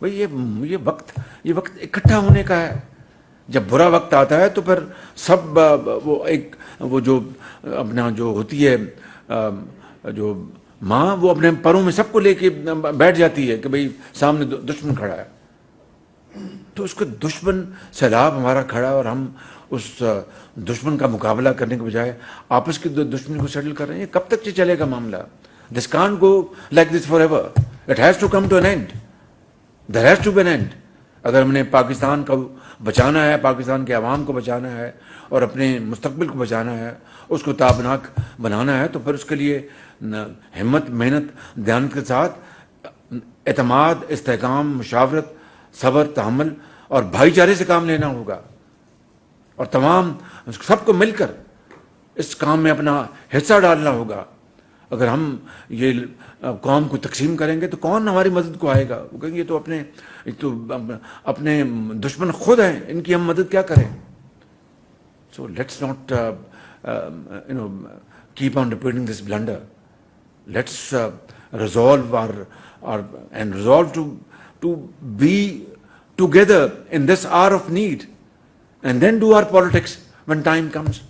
بھائی یہ وقت اکٹھا ہونے کا ہے. جب برا وقت آتا ہے تو پھر سب وہ جو اپنا جو ہوتی ہے جو ماں، وہ اپنے پروں میں سب کو لے کے بیٹھ جاتی ہے کہ بھئی سامنے دشمن کھڑا ہے. تو اس کو دشمن سیلاب ہمارا کھڑا ہے اور ہم اس دشمن کا مقابلہ کرنے کے بجائے آپس کی دشمنی کو سیٹل کر رہے ہیں. کب تک یہ چلے گا معاملہ؟ This can't go like this forever. It has to come to an end. There has to be an end. اگر ہم نے پاکستان کو بچانا ہے، پاکستان کے عوام کو بچانا ہے اور اپنے مستقبل کو بچانا ہے، اس کو تابناک بنانا ہے، تو پھر اس کے لیے ہمت، محنت، دیانت کے ساتھ اعتماد، استحکام، مشاورت، صبر، تحمل اور بھائی چارے سے کام لینا ہوگا. اور تمام سب کو مل کر اس کام میں اپنا حصہ ڈالنا ہوگا. اگر ہم یہ قوم کو تقسیم کریں گے تو کون ہماری مدد کو آئے گا؟ وہ کہیں گے یہ تو اپنے دشمن خود ہیں، ان کی ہم مدد کیا کریں؟ So let's not keep on repeating this blunder. Let's resolve and resolve to be together in this hour of need, and then do our politics when time comes.